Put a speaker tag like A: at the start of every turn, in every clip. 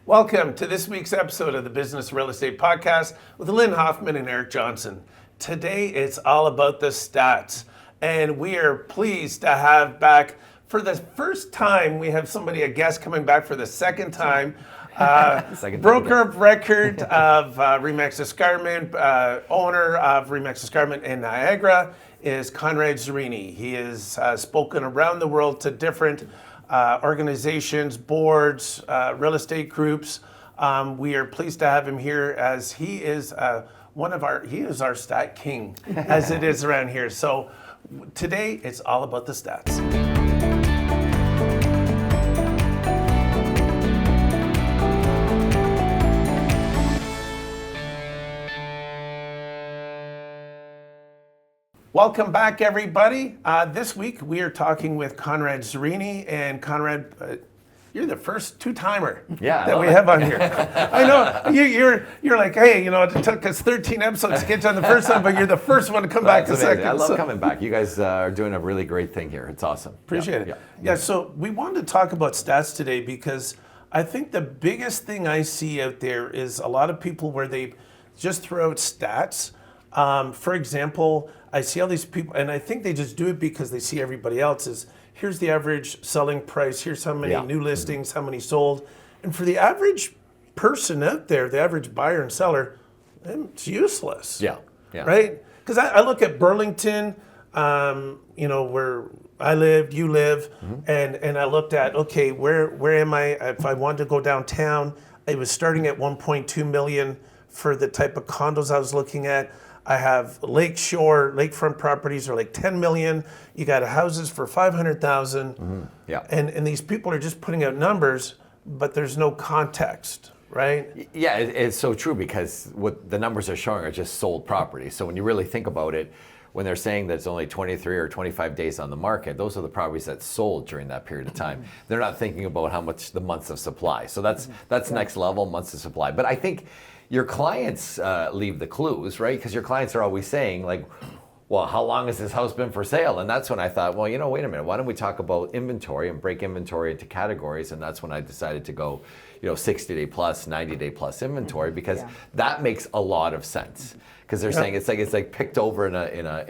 A: Welcome to this week's episode of the Business Real Estate Podcast with Lynn, Hoffmann, and Eric Johnson. Today it's all about the stats, and we are pleased to have back for the first time. We have a guest coming back for the second time. Broker of record of RE/MAX Escarpment, owner of RE/MAX Escarpment in Niagara is Conrad Zurini. He has spoken around the world to different organizations, boards, real estate groups. We are pleased to have him here as he is he is our stat king, as it is around here. So today it's all about the stats. Welcome back, everybody. This week we are talking with Conrad Zurini, and Conrad, you're the first two-timer that we have on here. I know you're like, hey, it took us 13 episodes to get you on the first one, but you're the first one to come back the second.
B: I love coming back. You guys are doing a really great thing here. It's awesome.
A: Appreciate it. Yeah. So we wanted to talk about stats today because I think the biggest thing I see out there is a lot of people where they just throw out stats. For example, I see all these people, and I think they just do it because they see everybody else's. Here's the average selling price. Here's how many new listings, how many sold. And for the average person out there, the average buyer and seller, it's useless.
B: Yeah.
A: Right? Because I look at Burlington, where I lived, you live, and I looked at, okay, where am I? If I wanted to go downtown, it was starting at 1.2 million for the type of condos I was looking at. I have lakefront properties are like 10 million. You got houses for 500,000. And these people are just putting out numbers, but there's no context, right?
B: Yeah, it's so true because what the numbers are showing are just sold properties. So when you really think about it, when they're saying that it's only 23 or 25 days on the market, those are the properties that sold during that period of time. They're not thinking about how much the months of supply. So that's next level, months of supply. But I think your clients leave the clues, right? Because your clients are always saying, like, well, how long has this house been for sale? And that's when I thought, well, wait a minute, why don't we talk about inventory and break inventory into categories? And that's when I decided to go, 60-day plus, 90-day plus inventory, because that makes a lot of sense. Because they're saying it's like picked over in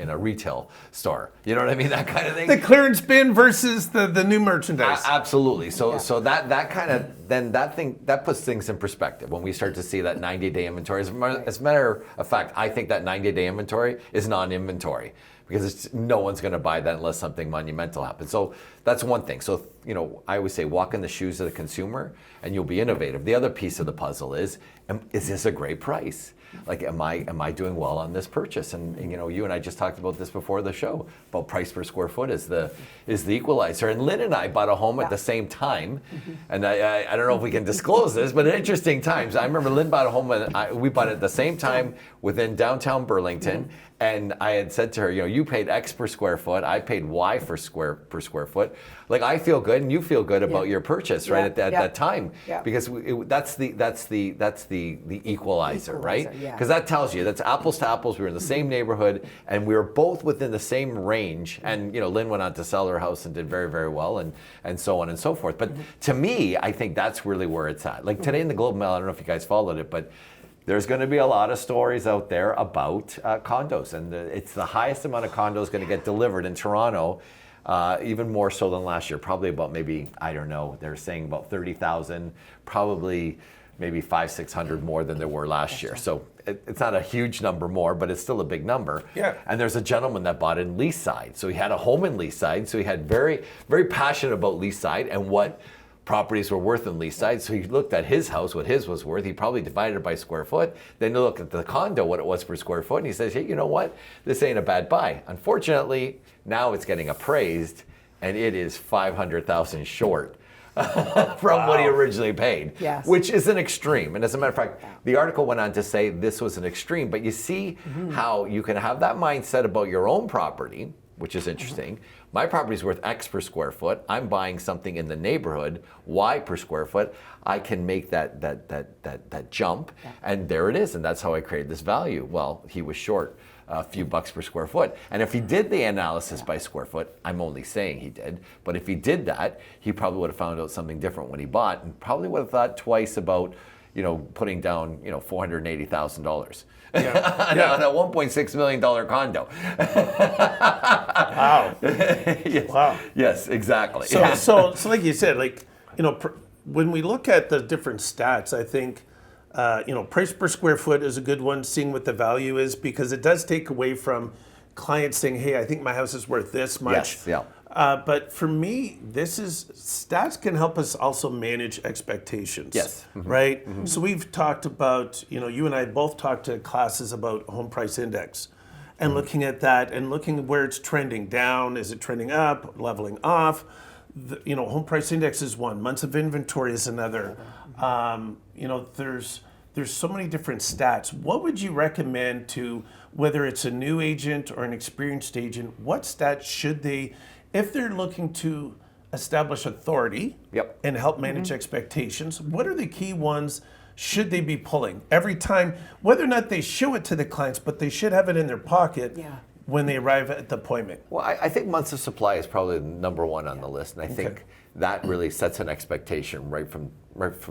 B: a retail store. You know what I mean? That kind of thing.
A: The clearance bin versus the new merchandise.
B: Absolutely. So that kind of then that puts things in perspective when we start to see that 90-day inventory. As a matter of fact, I think that 90-day inventory is non-inventory because no one's going to buy that unless something monumental happens. So that's one thing. So I always say walk in the shoes of the consumer and you'll be innovative. The other piece of the puzzle is this a great price? Like, am I doing well on this purchase? And you and I just talked about this before the show about price per square foot is the equalizer. And Lynn and I bought a home at the same time, and I don't know if we can disclose this, but at interesting times. I remember Lynn bought a home and we bought it at the same time within downtown Burlington. And I had said to her, you paid X per square foot, I paid Y per square foot. Like, I feel good and you feel good about your purchase, right, at that time, because that's the equalizer, right? Because that tells you that's apples to apples. We were in the same neighborhood and we were both within the same range. And Lynn went on to sell her house and did very, very well, and so on and so forth. But to me, I think that's really where it's at. Like today in the Globe and Mail, I don't know if you guys followed it, but there's going to be a lot of stories out there about condos, and it's the highest amount of condos going to get delivered in Toronto, even more so than last year. Probably about maybe, I don't know, they're saying about 30,000, probably maybe 500-600 more than there were last year. So it's not a huge number more, but it's still a big number.
A: Yeah.
B: And there's a gentleman that bought in Leaside. So he had a home in Leaside. So he had very, very passionate about Leaside and what properties were worth in Leaside. So he looked at his house, what his was worth. He probably divided it by square foot. Then he looked at the condo, what it was per square foot. And he says, hey, you know what? This ain't a bad buy. Unfortunately, now it's getting appraised and it is 500,000 short from what he originally paid, which is an extreme. And as a matter of fact, the article went on to say this was an extreme. But you see how you can have that mindset about your own property, which is interesting. My property's worth X per square foot. I'm buying something in the neighborhood, Y per square foot. I can make that jump, and there it is, and that's how I created this value. Well, he was short a few bucks per square foot. And if he did the analysis by square foot, I'm only saying he did, but if he did that, he probably would have found out something different when he bought, and probably would have thought twice about, putting down, $480,000 on a $1.6 million condo.
A: Wow.
B: Yes.
A: Wow.
B: Yes, exactly.
A: So like you said, when we look at the different stats, I think, price per square foot is a good one, seeing what the value is, because it does take away from clients saying, hey, I think my house is worth this much.
B: Yes, yeah.
A: But for me, stats can help us also manage expectations.
B: Yes. Mm-hmm.
A: Right? Mm-hmm. So we've talked about, you and I both talked to classes about home price index and looking at that and looking where it's trending down. Is it trending up, leveling off? Home price index is one. Months of inventory is another. There's so many different stats. What would you recommend to, whether it's a new agent or an experienced agent, what stats should they, if they're looking to establish authority and help manage expectations, what are the key ones should they be pulling every time, whether or not they show it to the clients, but they should have it in their pocket when they arrive at the appointment?
B: Well, I think months of supply is probably number one on the list, and I think that really sets an expectation right from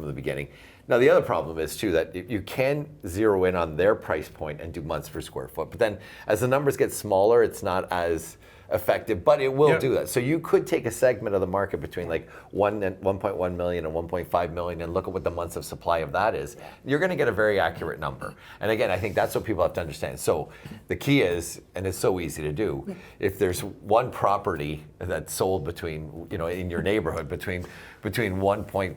B: the beginning. Now, the other problem is, too, that you can zero in on their price point and do months per square foot. But then as the numbers get smaller, it's not as effective, but it will do that. So you could take a segment of the market between like 1.1 million and 1.5 million and look at what the months of supply of that is. You're going to get a very accurate number. And again, I think that's what people have to understand. So the key is, and it's so easy to do, if there's one property that's sold between, in your neighborhood between 1.1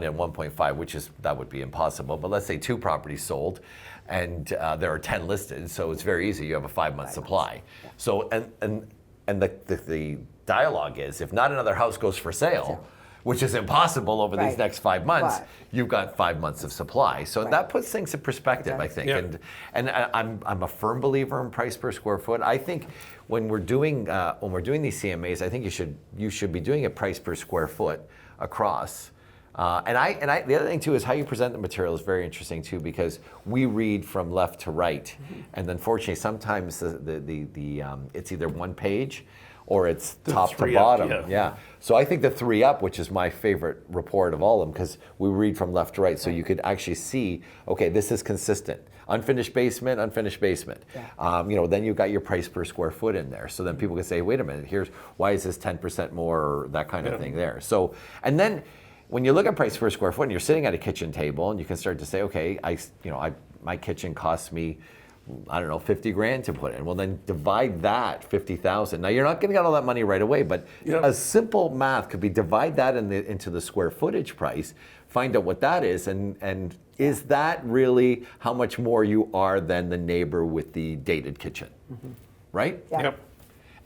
B: and 1.5, which is, that would be impossible, but let's say 2 properties sold and there are 10 listed, so it's very easy. You have a 5-month supply. So, and the dialogue is, if not another house goes for sale, which is impossible over these next 5 months, you've got 5 months of supply. So that puts things in perspective, I think. And I'm a firm believer in price per square foot. I think when we're doing these CMAs, I think you should be doing a price per square foot across. And the other thing too is how you present the material is very interesting too, because we read from left to right, and unfortunately sometimes it's either one page or it's top to bottom. So I think the 3 up, which is my favorite report of all of them, because we read from left to right, so you could actually see, okay, this is consistent. Unfinished basement, unfinished basement. Then you've got your price per square foot in there. So then people can say, wait a minute, why is this 10% more, or that kind of thing there. So, and then when you look at price per square foot and you're sitting at a kitchen table and you can start to say, okay, my kitchen costs me, I don't know, 50 grand to put in. Well, then divide that 50,000. Now you're not going to get all that money right away, but a simple math could be divide that into the square footage price, find out what that is, and is that really how much more you are than the neighbor with the dated kitchen, right?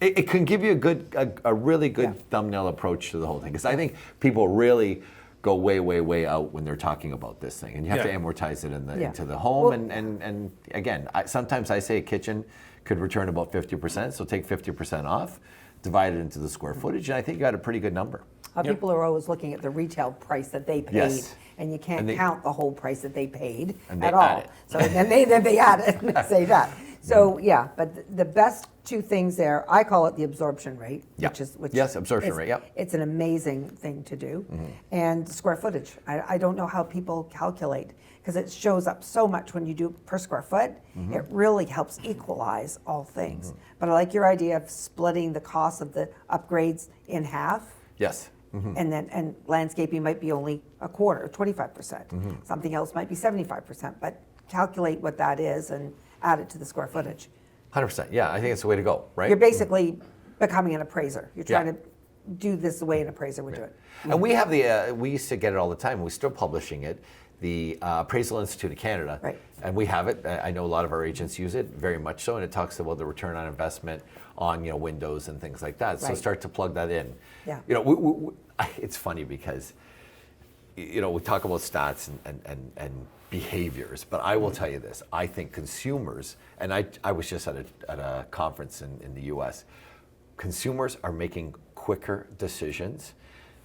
B: It can give you a really good thumbnail approach to the whole thing, because I think people really go way, way, way out when they're talking about this thing, and you have to amortize it into the home. Well, and again, sometimes I say a kitchen could return about 50%, so take 50% off, divide it into the square footage, and I think you got a pretty good number.
C: People are always looking at the retail price that they paid, and you can't count the whole price that they paid at all. So then they add it and say that. So but the best 2 things there, I call it the absorption rate,
B: absorption rate.
C: It's an amazing thing to do, and square footage. I don't know how people calculate, because it shows up so much when you do per square foot. It really helps equalize all things. But I like your idea of splitting the cost of the upgrades in half. And landscaping might be only a quarter, 25%. Something else might be 75%, but calculate what that is and add it to the square footage.
B: 100%. Yeah, I think it's the way to go, right?
C: You're basically becoming an appraiser. You're trying to do this the way an appraiser would do it.
B: And we have we used to get it all the time. We're still publishing it, the Appraisal Institute of Canada. And we have it. I know a lot of our agents use it, very much so, and it talks about the return on investment on windows and things like that. So start to plug that in. It's funny because we talk about stats and behaviors, but I will tell you this: I think consumers, and I was just at a conference in the U.S. Consumers are making quicker decisions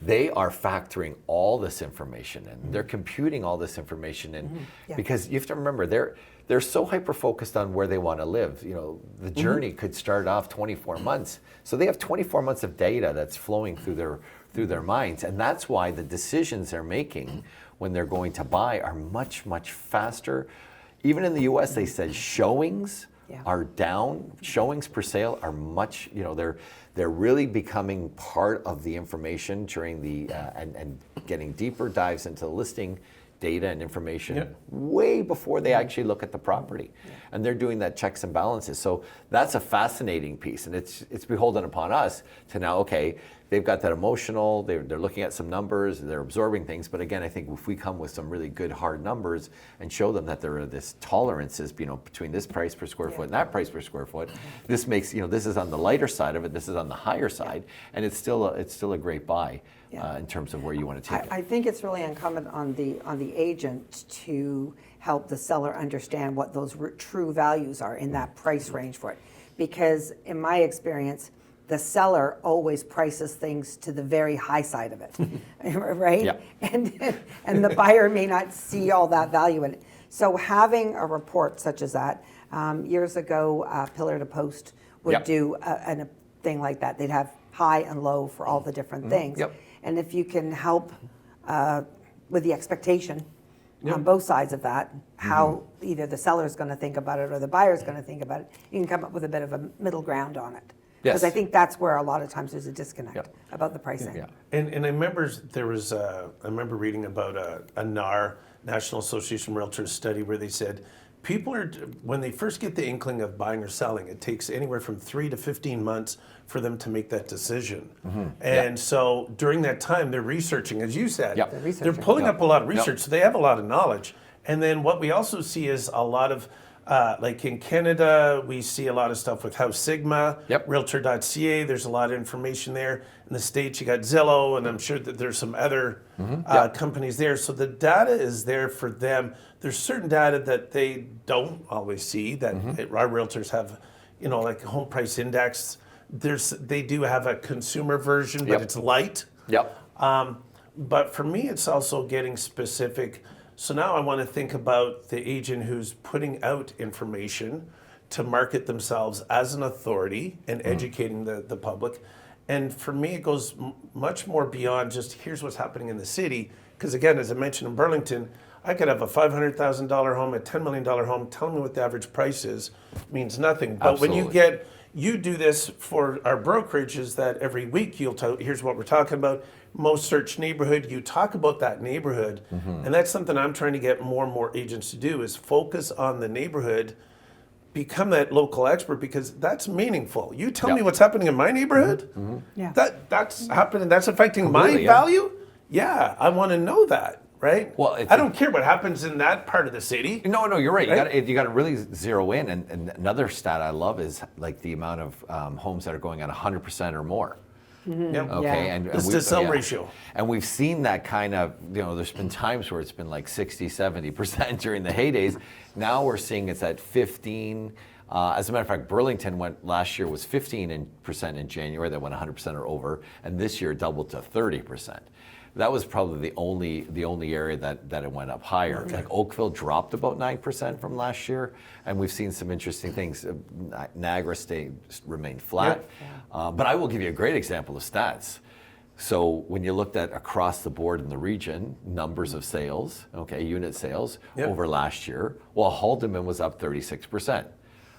B: they are factoring all this information in. They're computing all this information in because you have to remember they're so hyper focused on where they want to live. You know, the journey could start off 24 months, so they have 24 months of data that's flowing through their minds, and that's why the decisions they're making when they're going to buy are much faster. Even in the U.S., they said showings are down. Showings per sale are much. You know, they're really becoming part of the information during the and getting deeper dives into the listing data and information way before they actually look at the property. And they're doing that checks and balances. So that's a fascinating piece, and it's beholden upon us to now, okay, they've got that emotional, they're looking at some numbers, they're absorbing things, but again, I think if we come with some really good hard numbers and show them that there are this tolerances, you know, between this price per square foot and that price per square foot, this makes, you know, this is on the lighter side of it, this is on the higher side, and it's still a great buy in terms of where you want to take it.
C: I think it's really incumbent on the agent to help the seller understand what those true values are in that price range for it. Because in my experience, the seller always prices things to the very high side of it, right?
B: Yep.
C: And the buyer may not see all that value in it. So having a report such as that, years ago, Pillar to Post would do a thing like that. They'd have high and low for all the different things.
B: Yep.
C: And if you can help with the expectation on both sides of that, how either the seller's going to think about it or the buyer's going to think about it, you can come up with a bit of a middle ground on it. Because I think that's where a lot of times there's a disconnect about the pricing.
A: Yeah. And I remember there was I remember reading about a NAR, National Association of Realtors study, where they said people are, when they first get the inkling of buying or selling, it takes anywhere from 3 to 15 months for them to make that decision. And so during that time, they're researching, as you said, they're pulling up a lot of research, so they have a lot of knowledge. And then what we also see is a lot of, like in Canada, we see a lot of stuff with House Sigma, Realtor.ca, there's a lot of information there. In the States, you got Zillow, and I'm sure that there's some other companies there. So the data is there for them. There's certain data that they don't always see that our realtors have, you know, like a home price index. They do have a consumer version, but it's light. But for me, it's also getting specific. So now I want to think about the agent who's putting out information to market themselves as an authority and educating the public. And for me, it goes much more beyond just here's what's happening in the city. Because again, as I mentioned in Burlington, I could have a $500,000 home, a $10 million home. Telling me what the average price is means nothing. But when you do this for our brokerage, is that every week you'll tell, here's what we're talking about. Most search neighborhood, you talk about that neighborhood. And that's something I'm trying to get more and more agents to do, is focus on the neighborhood, become that local expert, because that's meaningful. You tell me what's happening in my neighborhood, that's happening, that's affecting my value. Yeah, I want to know that. Right. Well, I don't care what happens in that part of the city.
B: No, you're right. You got to really zero in. And another stat I love is like the amount of homes that are going at 100% or more. Okay, and
A: it's the sell ratio.
B: And we've seen that kind of, you know, there's been times where it's been like 60, 70% during the heydays. Now we're seeing it's at 15. As a matter of fact, Burlington last year was 15% in January that went 100% or over, and this year doubled to 30%. That was probably the only area that it went up higher. Like Oakville dropped about 9% from last year, and we've seen some interesting things. Niagara remained flat, but I will give you a great example of stats. So when you looked at across the board in the region, numbers of sales, unit sales over last year, well, Haldeman was up 36%.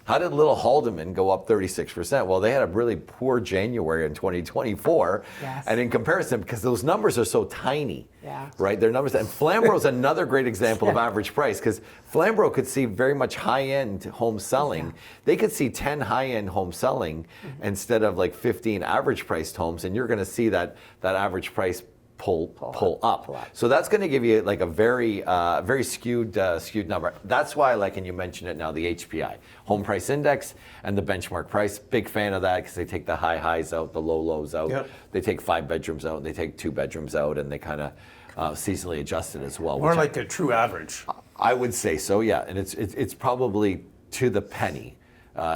B: How did Little Haldeman go up 36%? Well, they had a really poor January in 2024. And in comparison, because those numbers are so tiny, right? Their numbers, and Flamborough is another great example of average price, because Flamborough could see very much high-end home selling. They could see 10 high-end home selling instead of like 15 average-priced homes, and you're going to see that average price pull up. So that's going to give you like a very skewed number. That's why I like, and you mentioned it now, the HPI, Home Price Index, and the benchmark price. Big fan of that, because they take the high highs out, the low lows out. They take 5 bedrooms out, and they take 2 bedrooms out, and they kind of seasonally adjust it as well.
A: More like a true average.
B: I would say so, yeah. And it's probably to the penny.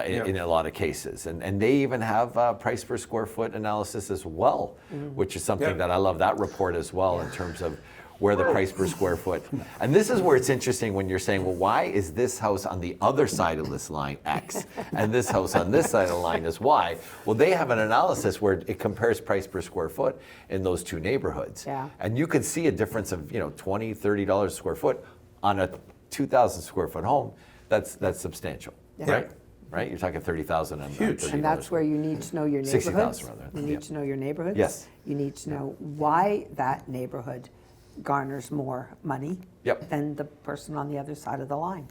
B: in a lot of cases. And they even have price per square foot analysis as well, which is something that I love that report as well in terms of where the price per square foot. And this is where it's interesting when you're saying, well, why is this house on the other side of this line X and this house on this side of the line is Y? Well, they have an analysis where it compares price per square foot in those two neighborhoods.
C: Yeah.
B: And you could see a difference of, $20, $30 a square foot on a 2,000 square foot home. That's substantial, right? Right? You're talking 30,000 and
A: huge.
C: And that's where you need to know your neighborhoods.
B: 60,000 rather.
C: You need to know your neighborhoods.
B: Yes.
C: You need to know why that neighborhood garners more money than the person on the other side of the line.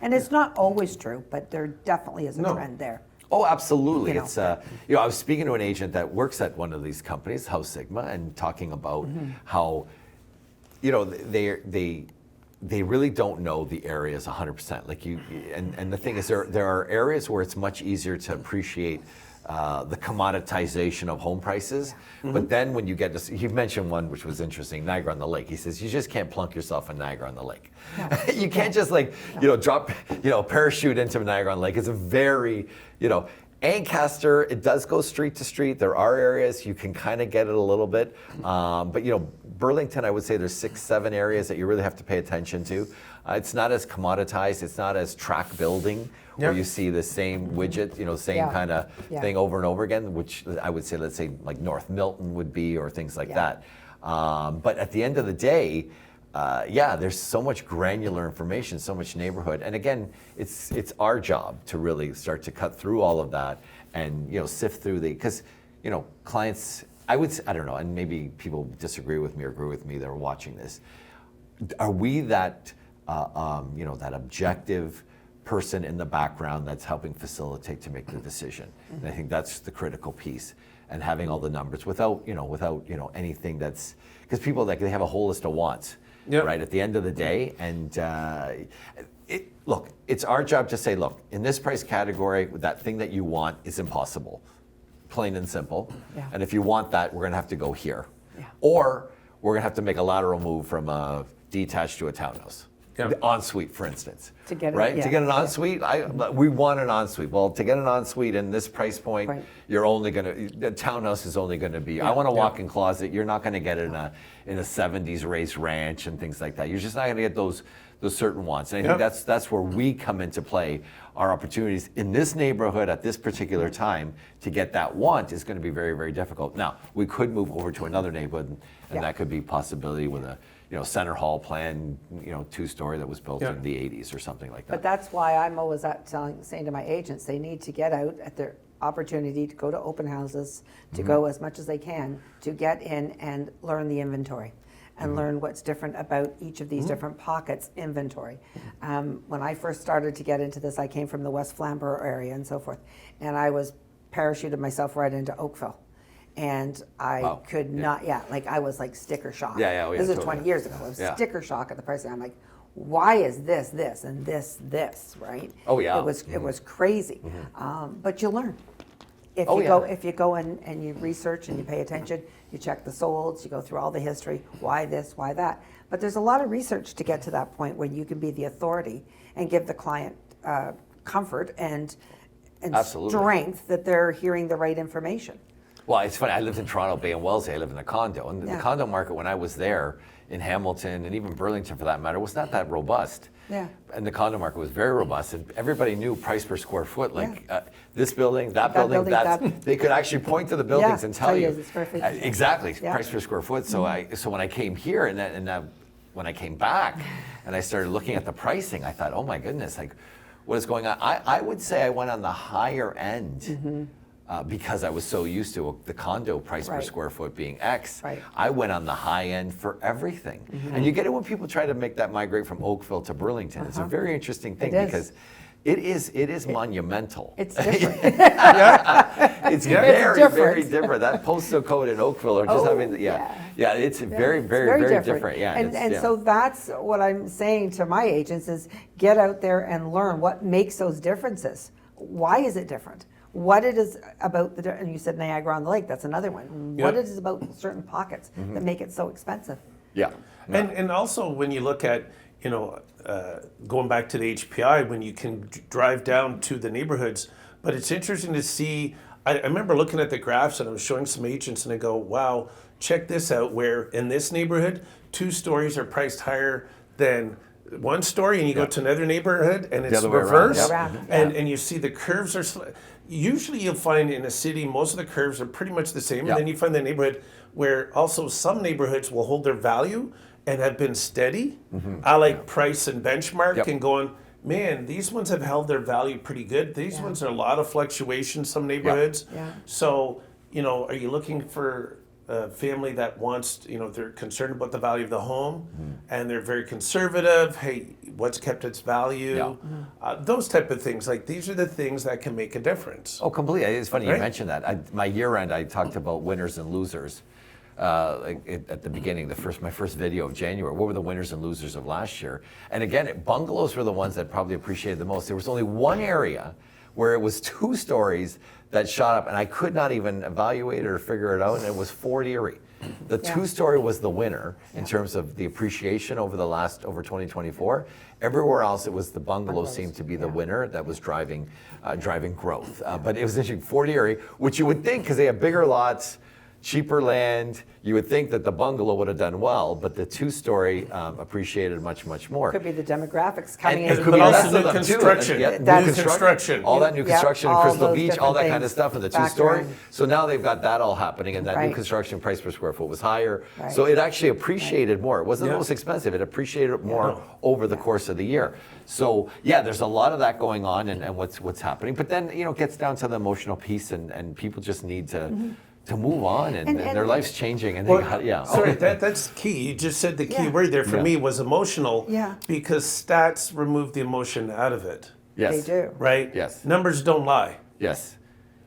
C: And it's not always true, but there definitely is a trend there.
B: Oh, absolutely.
C: You know.
B: It's I was speaking to an agent that works at one of these companies, House Sigma, and talking about how they really don't know the areas 100%. Like and the thing is there are areas where it's much easier to appreciate the commoditization of home prices. But then when you get to, he mentioned one which was interesting, Niagara on the Lake. He says, you just can't plunk yourself in Niagara on the Lake. No. You can't just drop, parachute into Niagara on the Lake. It's a very, Ancaster, it does go street to street. There are areas you can kind of get it a little bit. But Burlington, I would say there's 6, 7 areas that you really have to pay attention to. It's not as commoditized. It's not as track building where you see the same widget, same kind of thing over and over again, which I would say, let's say like North Milton would be, or things like that. But at the end of the day, there's so much granular information, so much neighborhood. And again, it's our job to really start to cut through all of that and, sift through because, clients, I don't know, and maybe people disagree with me or agree with me that are watching this. Are we that, that objective person in the background that's helping facilitate to make the decision? And I think that's the critical piece. And having all the numbers without anything that's, because people they have a whole list of wants, right? At the end of the day, and look, it's our job to say, look, in this price category, that thing that you want is impossible, plain and simple. And if you want that, we're gonna have to go here, or we're gonna have to make a lateral move from a detached to a townhouse. Ensuite, for instance, to get an ensuite, we want an ensuite. Well, to get an ensuite in this price point, you're only the townhouse is only going to be. I want a walk-in closet. You're not going to get it in a 70s race ranch and things like that. You're just not going to get those certain wants. And I think that's where we come into play. Our opportunities in this neighborhood at this particular time to get that want is going to be very, very difficult. Now, we could move over to another neighborhood, and that could be a possibility with a Center Hall plan, 2-story that was built in the 80s or something like that.
C: But that's why I'm always saying to my agents, they need to get out at their opportunity to go to open houses, to go as much as they can, to get in and learn the inventory and learn what's different about each of these different pockets inventory. When I first started to get into this, I came from the West Flamborough area and so forth, and I was parachuted myself right into Oakville. And I could not, I was like sticker shock. This is 20 years ago. I was sticker shock at the price. I'm like, why is this, and this, right?
B: Oh yeah.
C: It was crazy. But you learn. If you go and you research and you pay attention, you check the solds, you go through all the history, why this, why that. But there's a lot of research to get to that point where you can be the authority and give the client comfort and strength that they're hearing the right information.
B: Well, it's funny. I lived in Toronto, Bay and Wellesley. I lived in a condo. And the condo market, when I was there in Hamilton and even Burlington for that matter, was not that robust. And the condo market was very robust. And everybody knew price per square foot. This building, that building, they could actually point to the buildings and tell you. Exactly, price per square foot. So when I came here and when I came back and I started looking at the pricing, I thought, oh my goodness, what is going on? I would say I went on the higher end. Because I was so used to the condo price per square foot being X, I went on the high end for everything. And you get it when people try to make that migrate from Oakville to Burlington. It's a very interesting thing because it is monumental.
C: It's different.
B: It's very different. That postal code in Oakville are just it's very, very different.
C: And so that's what I'm saying to my agents is get out there and learn what makes those differences. Why is it different? What it is about and you said Niagara on the Lake, that's another one. What it is about certain pockets that make it so expensive.
A: And also when you look at, going back to the HPI, when you can drive down to the neighborhoods. But it's interesting to see. I remember looking at the graphs and I was showing some agents and I go, wow, check this out, where in this neighborhood, 2 stories are priced higher than 1 story, and you go to another neighborhood and it's
B: other way around.
A: reversed.
B: Yep.
A: And you see the curves are, usually you'll find in a city, most of the curves are pretty much the same. And then you find the neighborhood where also some neighborhoods will hold their value and have been steady. I like price and benchmark and going, man, these ones have held their value pretty good. These ones are a lot of fluctuation, some neighborhoods. So, are you looking for a family that wants, they're concerned about the value of the home and they're very conservative? Hey, what's kept its value? Those type of things. Like, these are the things that can make a difference.
B: Oh, completely. It's funny you mentioned that. My year end, I talked about winners and losers. At the beginning, my first video of January, what were the winners and losers of last year? And again, bungalows were the ones that probably appreciated the most. There was only one area where it was 2 stories that shot up, and I could not even evaluate it or figure it out, and it was Fort Erie. The 2-story was the winner in terms of the appreciation over 2024. Everywhere else, it was the bungalows seemed to be the winner that was driving growth. But it was interesting, Fort Erie, which you would think, because they have bigger lots, cheaper land, you would think that the bungalow would have done well, but the 2-story appreciated much, much more.
C: Could be the demographics coming in.
B: It could
A: But
B: be
A: also
B: that
A: new
B: too.
A: construction.
B: New
A: construction.
B: All that new construction,
C: all
B: Crystal
C: those
B: Beach, all that
C: different
B: kind of
C: things
B: stuff in the
C: factor
B: 2-story.
C: in.
B: So now they've got that all happening, and that new
C: Right.
B: construction price per square foot was higher.
C: Right.
B: So it actually appreciated more. It wasn't the most expensive. It appreciated more over the course of the year. So there's a lot of that going on, and what's happening. But then it gets down to the emotional piece, and people just need to move on, and their life's changing, and
A: Sorry, that's key. You just said the key word there for me was emotional. Because stats remove the emotion out of it.
B: Yes.
C: They do.
A: Right?
B: Yes.
A: Numbers don't lie.
B: Yes.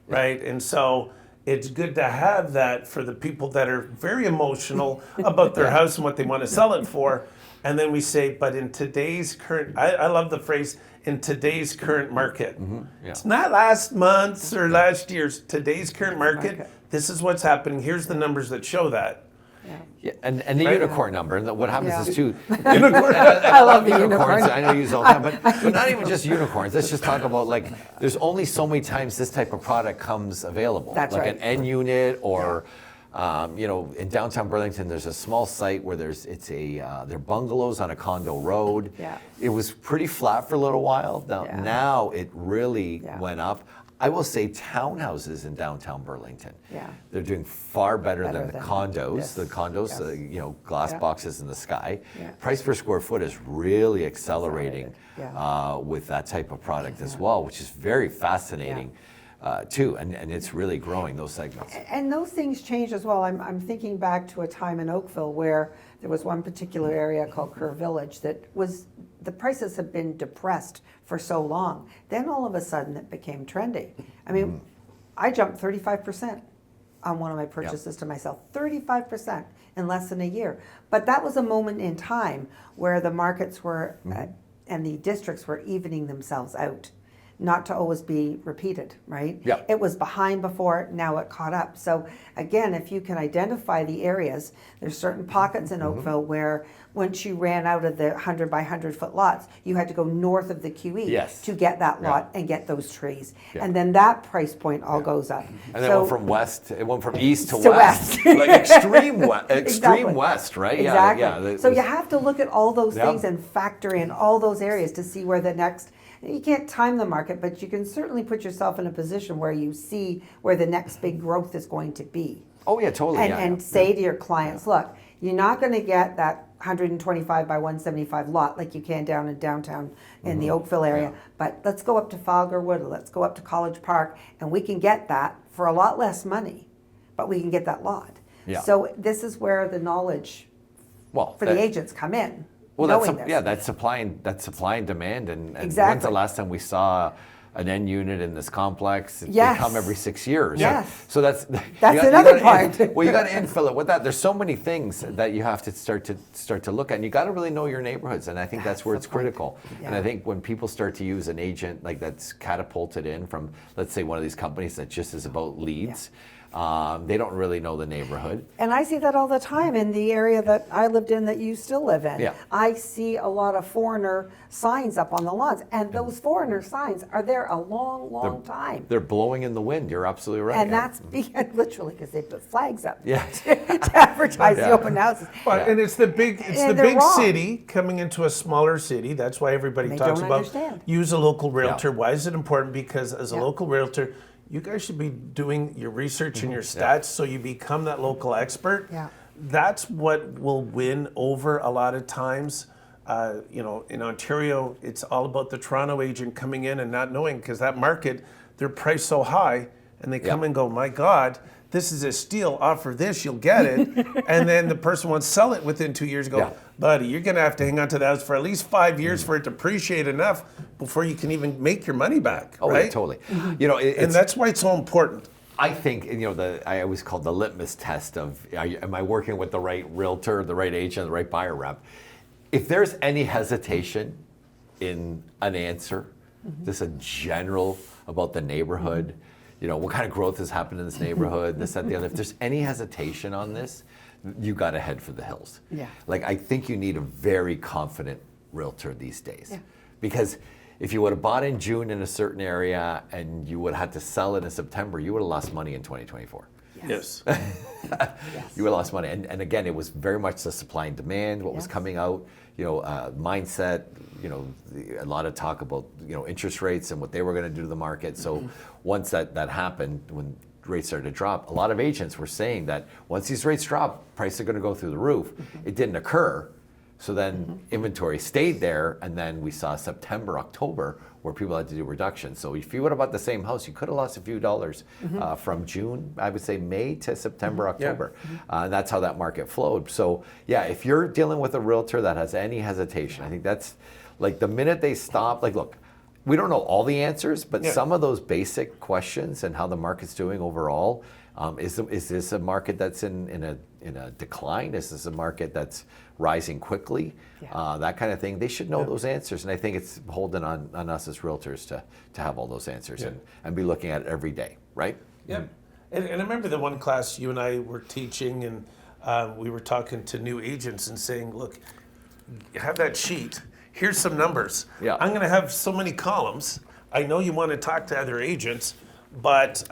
A: Right? And so it's good to have that for the people that are very emotional about their house and what they want to sell it for. And then we say, but in today's current, I love the phrase, in today's current market. It's not last month's or last year's, today's current market. This is what's happening. Here's the numbers that show that.
B: Yeah, and the unicorn number, and what happens is too.
C: I love the unicorns.
B: I know you use all the time, but not even just unicorns. Let's just talk about, like, there's only so many times this type of product comes available.
C: That's
B: like
C: right.
B: an N unit, or in downtown Burlington, there's a small site where they're bungalows on a condo road. It was pretty flat for a little while. Now it really went up. I will say townhouses in downtown Burlington. They're doing far better than the condos.
C: Yes.
B: The condos, glass boxes in the sky.
C: Yeah.
B: Price per square foot is really accelerating with that type of product as well, which is very fascinating too. And it's really growing, those segments.
C: And those things change as well. I'm thinking back to a time in Oakville where there was one particular area called Kerr Village that the prices had been depressed for so long. Then all of a sudden it became trendy. I mean, I jumped 35% on one of my purchases to myself, 35% in less than a year. But that was a moment in time where the markets were and the districts were evening themselves out. Not to always be repeated, right? It was behind before, now it caught up. So again, if you can identify the areas, there's certain pockets in Oakville where once you ran out of the 100 by 100 foot lots, you had to go north of the QE to get that lot and get those trees. And then that price point all goes up.
B: And then it went from east to
C: west.
B: Like extreme
C: Exactly.
B: west, right?
C: Exactly. So you have to look at all those things and factor in all those areas to see where the next. You can't time the market, but you can certainly put yourself in a position where you see where the next big growth is going to be.
B: Oh yeah, totally.
C: And say to your clients, look, you're not going to get that 125 by 175 lot like you can down in downtown in the Oakville area, but let's go up to Falgarwood, or let's go up to College Park, and we can get that for a lot less money, but we can get that lot. So this is where the knowledge for the agents come in.
B: Well, that's supply and demand, and when's the last time we saw an end unit in this complex? They come every 6 years. So that's
C: another part.
B: You got to infill it with that. There's so many things that you have to start to look at, and you got to really know your neighborhoods, and I think that's where it's critical. And I think when people start to use an agent like that's catapulted in from, let's say, one of these companies that just is about leads. They don't really know the neighborhood.
C: And I see that all the time in the area that I lived in that you still live in.
B: Yeah.
C: I see a lot of foreigner signs up on the lawns, and those foreigner signs are there a long, long time.
B: They're blowing in the wind. You're absolutely right.
C: And that's literally because they put flags up
B: Yeah.
C: to advertise the open houses.
A: But, and it's the big
C: And they're wrong.
A: city coming into a smaller city. That's why everybody
C: They
A: talks
C: don't
A: about
C: understand.
A: use a local realtor.
B: Yeah.
A: Why is it important? Because as a
C: Yeah.
A: local realtor, you guys should be doing your research and your stats so you become that local expert.
C: Yeah.
A: That's what will win over a lot of times. In Ontario, it's all about the Toronto agent coming in and not knowing, because that market, they're priced so high, and they come and go, my God, this is a steal. Offer this, you'll get it. And then the person wants to sell it within 2 years. Go,
B: Yeah.
A: buddy, you're going to have to hang on to the house for at least 5 years for it to appreciate enough before you can even make your money back.
B: Oh,
A: right?
B: yeah, totally.
A: And that's why it's so important.
B: I think, I always call the litmus test of, am I working with the right realtor, the right agent, the right buyer rep? If there's any hesitation in an answer, just a general about the neighborhood, what kind of growth has happened in this neighborhood, this, that, the other. If there's any hesitation on this, you got to head for the hills.
C: Yeah.
B: Like, I think you need a very confident realtor these days.
C: Yeah.
B: Because if you would have bought in June in a certain area and you would have had to sell it in September, you would have lost money in 2024.
A: Yes.
B: You would have lost money. And again, it was very much the supply and demand, what was
C: Yes.
B: coming out, mindset, a lot of talk about, interest rates and what they were going to do to the market. So once that happened, when rates started to drop, a lot of agents were saying that once these rates drop, prices are going to go through the roof. It didn't occur. So then inventory stayed there, and then we saw September, October, where people had to do reductions. So if you would have bought the same house, you could have lost a few dollars from June, I would say May to September, October. And that's how that market flowed. So yeah, if you're dealing with a realtor that has any hesitation, I think that's like the minute they stop, like, look, we don't know all the answers, but some of those basic questions and how the market's doing overall, is this a market that's in a decline? Is this a market that's rising quickly? That kind of thing. They should know those answers, and I think it's holding on us as realtors to have all those answers and be looking at it every day, right?
A: Yeah. And I remember the one class you and I were teaching, and we were talking to new agents and saying, look, have that sheet. Here's some numbers.
B: Yeah.
A: I'm going to have so many columns. I know you want to talk to other agents, but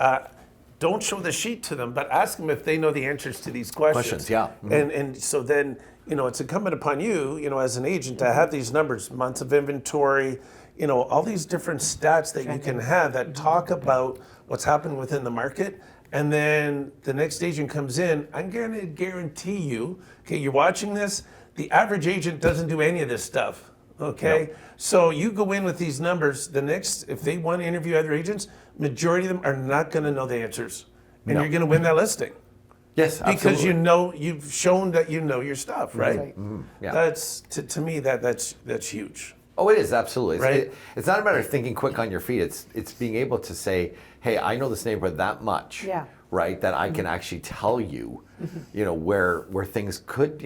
A: don't show the sheet to them, but ask them if they know the answers to these questions.
B: Yeah.
A: And so then, it's incumbent upon you, as an agent to have these numbers, months of inventory, all these different stats that you can have that talk about what's happened within the market. And then the next agent comes in, I'm going to guarantee you, okay, you're watching this, the average agent doesn't do any of this stuff. Okay, so you go in with these numbers. If they want to interview other agents, majority of them are not going to know the answers, and you're going to win that listing.
B: Yes,
A: Because
B: absolutely.
A: you've shown that you know your stuff, right?
C: Right.
B: Yeah.
A: That's to me that's huge.
B: Oh, it is, absolutely.
A: Right.
B: It's not a matter of thinking quick on your feet. It's being able to say, hey, I know this neighborhood that much, right, that I can actually tell you, where things could,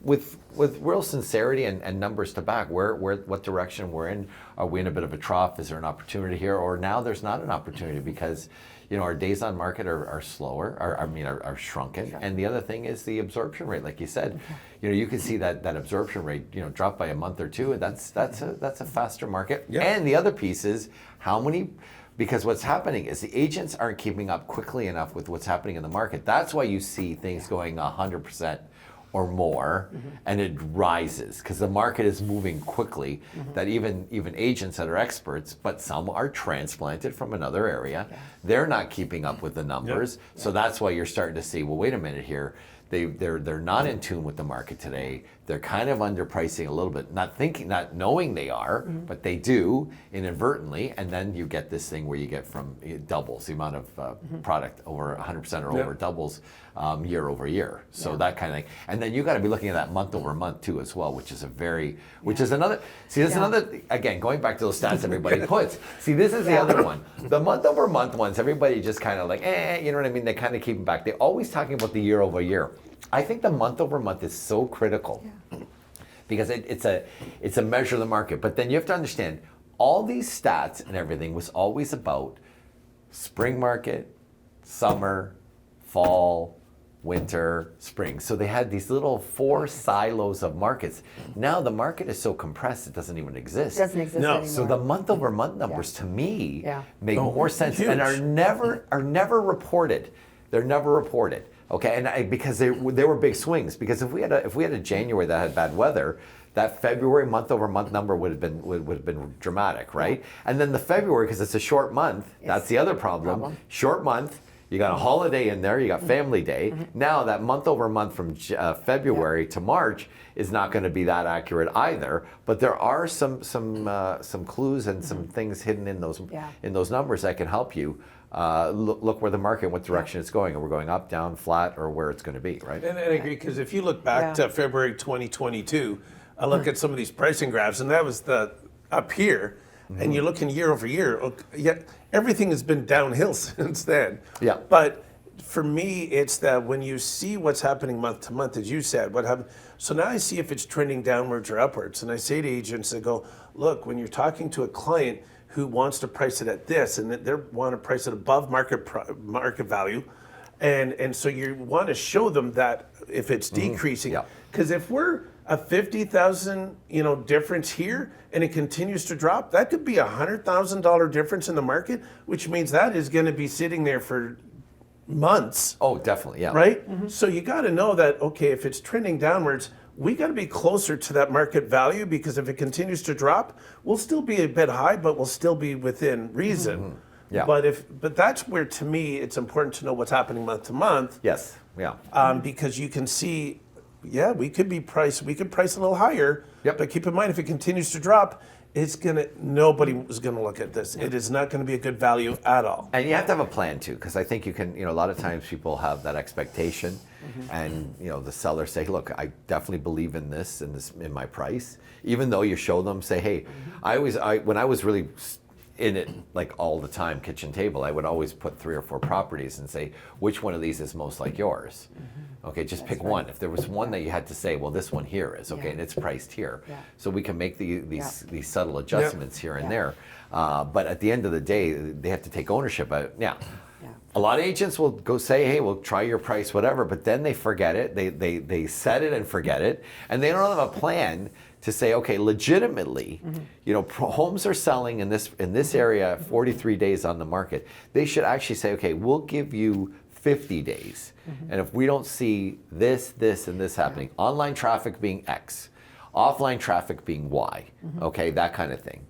B: with real sincerity and numbers to back, what direction we're in. Are we in a bit of a trough? Is there an opportunity here? Or now there's not an opportunity because, our days on market are slower, are shrunken. And the other thing is the absorption rate, like you said. You can see that absorption rate, drop by a month or two. That's a faster market.
A: Yeah.
B: And the other piece is because what's happening is the agents aren't keeping up quickly enough with what's happening in the market. That's why you see things going 100% or more, and it rises because the market is moving quickly. That even agents that are experts, but some are transplanted from another area, they're not keeping up with the numbers. So that's why you're starting to see, well, wait a minute here. They're not in tune with the market today. They're kind of underpricing a little bit, not knowing they are, but they do inadvertently. And then you get this thing where you get it doubles the amount of product over 100% or over doubles year over year. So that kind of thing. And then you got to be looking at that month over month too as well, which is another. See, this is another. Again, going back to those stats everybody puts. See, this is the other one. The month over month ones, everybody just kind of like, you know what I mean? They kind of keep them back. They're always talking about the year over year. I think the month over month is so critical because it's a measure of the market. But then you have to understand all these stats and everything was always about spring market, summer, fall, winter, spring. So they had these little 4 silos of markets. Now the market is so compressed it doesn't even exist.
C: It doesn't exist
A: No.
C: anymore.
B: So the month-over-month numbers to me
C: Yeah.
B: make more sense
A: huge.
B: and are never reported. They're never reported. Okay, and because there were big swings. Because if we had a January that had bad weather, that February month-over-month number would have been dramatic, right? And then the February, because it's a short month, that's the other problem. Short month. You got a holiday in there, you got family day. Now that month over month from February to March is not going to be that accurate either. But there are some clues and some things hidden in those numbers that can help you look where the market, what direction it's going, and we're going up, down, flat, or where it's going to be, right?
A: And I agree, because if you look back to February 2022, I look at some of these pricing graphs, and that was up here, and you're looking year over year, yet everything has been downhill since then.
B: Yeah.
A: But for me, it's that when you see what's happening month to month, as you said, what happened. So now I see if it's trending downwards or upwards, and I say to agents, I go, look, when you're talking to a client who wants to price it at this, and they want to price it above market value, and so you want to show them that if it's decreasing, because if we're a 50,000 difference here and it continues to drop, that could be $100,000 difference in the market, which means that is going to be sitting there for months.
B: Oh, definitely, yeah.
A: Right? So you got to know that, okay, if it's trending downwards, we got to be closer to that market value, because if it continues to drop, we'll still be a bit high, but we'll still be within reason.
B: Yeah.
A: But that's where, to me, it's important to know what's happening month to month.
B: Yes, yeah.
A: Because you can see, we could price a little higher.
B: Yep.
A: But keep in mind, if it continues to drop, nobody is gonna look at this. It is not gonna be a good value at all.
B: And you have to have a plan too, because I think you can, a lot of times people have that expectation, and the sellers say, look, I definitely believe in this in my price, even though you show them, say, hey, when I was really in it like all the time, kitchen table, I would always put 3 or 4 properties and say, which one of these is most like yours? Okay, just pick one. If there was one that you had to say, well, this one here is, okay, and it's priced here. So we can make these subtle adjustments here and there. But at the end of the day, they have to take ownership of it. Yeah. A lot of agents will go say, hey, we'll try your price, whatever, but then they forget it. They set it and forget it, and they don't have a plan to say, okay, legitimately, homes are selling in this area 43 days on the market. They should actually say, okay, we'll give you 50 days. And if we don't see this, and this happening, online traffic being X, offline traffic being Y, okay, that kind of thing.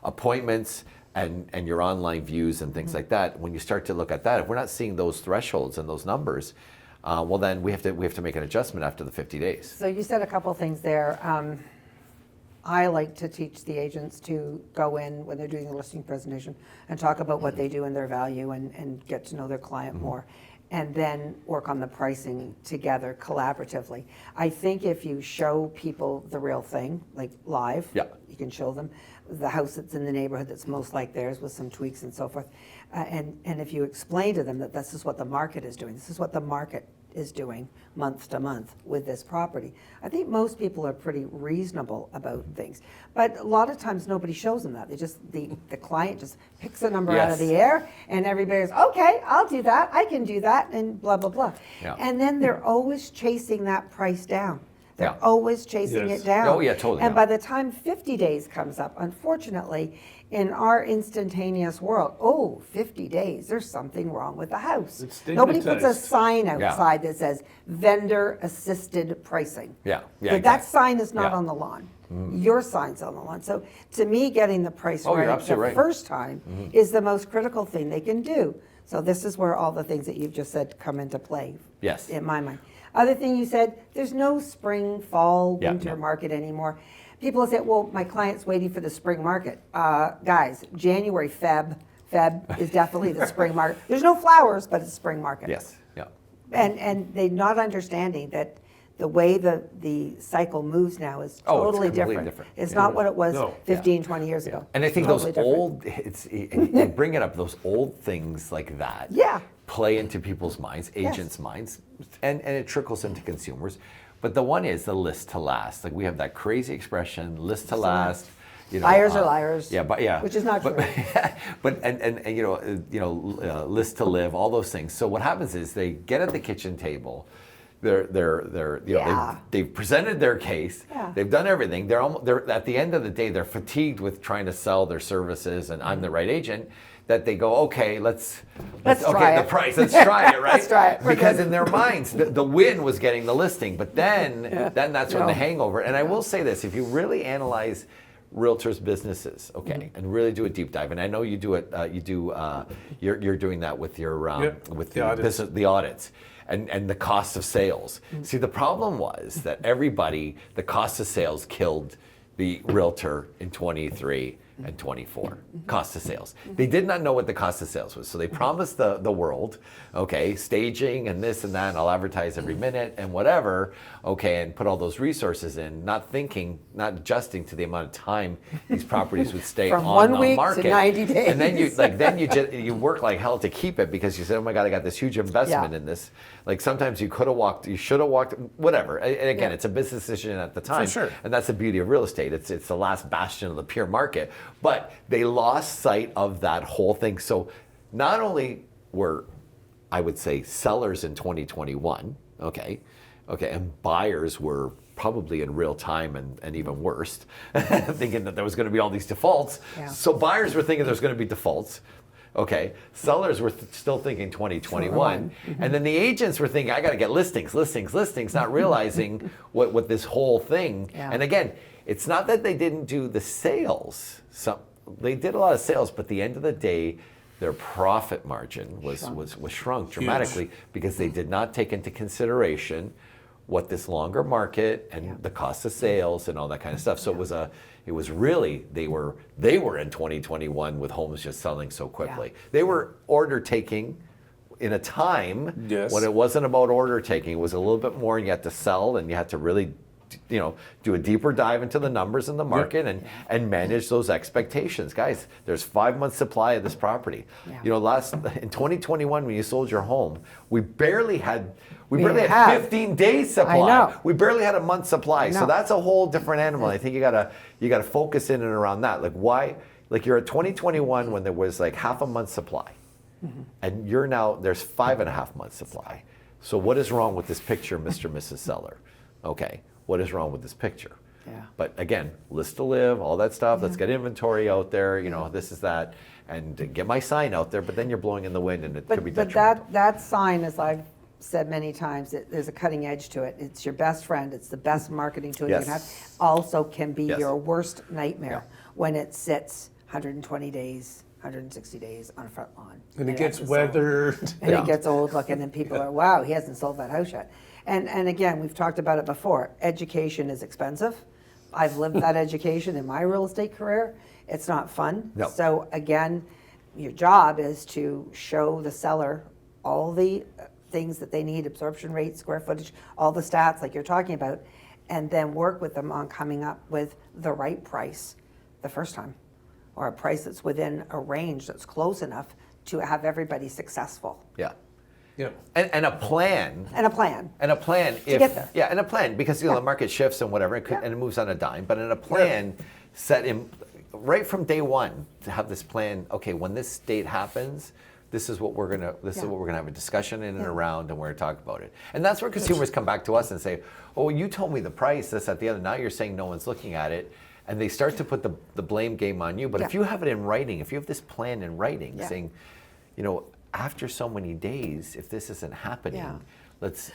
B: Appointments and your online views and things like that, when you start to look at that, if we're not seeing those thresholds and those numbers, well, then we have to make an adjustment after the 50 days.
C: So you said a couple things there. I like to teach the agents to go in when they're doing the listing presentation and talk about what they do and their value, and get to know their client more, and then work on the pricing together collaboratively. I think if you show people the real thing, like live, you can show them the house that's in the neighborhood that's most like theirs with some tweaks and so forth. And if you explain to them that this is what the market is doing, this is what the market is doing month to month with this property, I think most people are pretty reasonable about things. But a lot of times nobody shows them that. They just, the client just picks a number out of the air, and everybody's, okay, I'll do that, I can do that, and blah, blah, blah. And then they're always chasing that price down. They're always chasing it down.
B: Oh, yeah, totally.
C: And by the time 50 days comes up, unfortunately, in our instantaneous world, 50 days, there's something wrong with the house. Nobody puts a sign outside that says vendor-assisted pricing. But that sign is not on the lawn. Your sign's on the lawn. So to me, getting the price right the first time is the most critical thing they can do. So this is where all the things that you've just said come into play, in my mind. Other thing you said, there's no spring, fall, winter market anymore. People say, well, my client's waiting for the spring market. Guys, January, Feb is definitely the spring market. There's no flowers, but it's spring market. And they're not understanding that the way the cycle moves now is totally different. It's not what it was 15, 20 years ago.
B: And I think those old, you bring it up, those old things like that play into people's minds, agents' minds, and it trickles into consumers. But the one is the list to last. Like we have that crazy expression, list to last.
C: Liars are liars.
B: Yeah, but yeah,
C: which is not
B: but,
C: true.
B: But list to live, all those things. So what happens is they get at the kitchen table. They've presented their case.
C: Yeah.
B: They've done everything. They're at the end of the day, they're fatigued with trying to sell their services, and I'm the right agent. That they go, okay, let's
C: try
B: the
C: it.
B: price, let's try it, right?
C: Let's try it.
B: Because in their minds, the win was getting the listing, but then that's when the hangover. And I will say this: if you really analyze realtors' businesses, and really do a deep dive, and I know you do it. You're doing that with your with the
A: audits.
B: business, the audits. And the cost of sales. See, the problem was that the cost of sales killed the realtor in 23 and 24, cost of sales. They did not know what the cost of sales was. So they promised the world, staging and this and that, and I'll advertise every minute and whatever, and put all those resources in, not adjusting to the amount of time these properties would stay
C: From
B: on
C: 1
B: the
C: week
B: market.
C: to 90 days.
B: And then you work like hell to keep it because you said, oh my God, I got this huge investment in this. Like sometimes you should have walked, whatever. And again, it's a business decision at the time.
A: For sure.
B: And that's the beauty of real estate. It's the last bastion of the pure market. But they lost sight of that whole thing. So not only were, I would say, sellers in 2021, and buyers were probably in real time and even worse, thinking that there was going to be all these defaults.
C: Yeah.
B: So buyers were thinking there's going to be defaults. Sellers were still thinking 2021. And then the agents were thinking, I got to get listings, not realizing what this whole thing.
C: Yeah.
B: And again, it's not that they didn't do the sales. They did a lot of sales, but at the end of the day, their profit margin was shrunk dramatically because they did not take into consideration what this longer market and the cost of sales and all that kind of stuff. So it was really they were in 2021 with homes just selling so quickly.
C: Yeah.
B: They were order taking in a time when it wasn't about order taking. It was a little bit more, and you had to sell and you had to really do a deeper dive into the numbers in the market and manage those expectations. Guys, there's 5 months supply of this property.
C: Yeah.
B: In 2021 when you sold your home, we barely had 15 days supply.
C: I know.
B: We barely had a month's supply.
C: I know.
B: So that's a whole different animal. I think you gotta focus in and around that. Like why? Like you're at 2021 when there was like half a month's supply, and there's 5.5 months supply. So what is wrong with this picture, Mr. and Mrs. Seller? What is wrong with this picture?
C: Yeah.
B: But again, list to live, all that stuff. Let's get inventory out there. This is that, and get my sign out there. But then you're blowing in the wind, and it could be detrimental.
C: But that sign, as I've said many times, there's a cutting edge to it. It's your best friend. It's the best marketing tool you can have. Also can be your worst nightmare when it sits 120 days, 160 days on a front lawn.
A: And it gets weathered.
C: And it gets old looking, and people are, wow, he hasn't sold that house yet. And again, we've talked about it before. Education is expensive. I've lived that education in my real estate career. It's not fun.
B: No.
C: So again, your job is to show the seller all the things that they need, absorption rate, square footage, all the stats like you're talking about, and then work with them on coming up with the right price the first time, or a price that's within a range that's close enough to have everybody successful.
B: Yeah.
A: Yeah.
B: And a plan.
C: And a plan.
B: And a plan.
C: get there.
B: Yeah, and a plan because the market shifts and whatever, and it moves on a dime. But in a plan set in right from day one to have this plan. Okay, when this date happens, this is what we're gonna. This is what we're gonna have a discussion in and around, and we're gonna talk about it. And that's where consumers come back to us and say, "Oh, you told me the price. This, at the other. Now you're saying no one's looking at it." And they start to put the blame game on you. But if you have it in writing, if you have this plan in writing, saying, after so many days, if this isn't happening,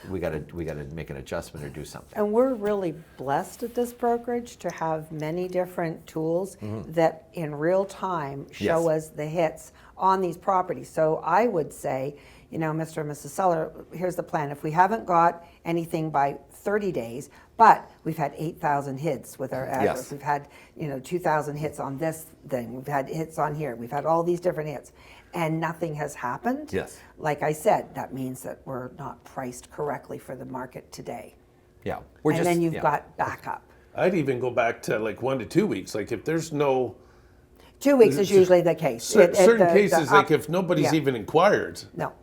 B: we gotta make an adjustment or do something.
C: And we're really blessed at this brokerage to have many different tools that in real time show us the hits on these properties. So I would say, Mr. and Mrs. Seller, here's the plan. If we haven't got anything by 30 days, but we've had 8,000 hits with our address. We've had, 2,000 hits on this thing. We've had hits on here. We've had all these different hits. And nothing has happened.
B: Yes.
C: Like I said, that means that we're not priced correctly for the market today.
B: Yeah.
C: Then you've got backup.
A: I'd even go back to like 1 to 2 weeks. Like if there's no
C: 2 weeks is usually the case.
A: certain cases, like if nobody's even inquired.
C: No.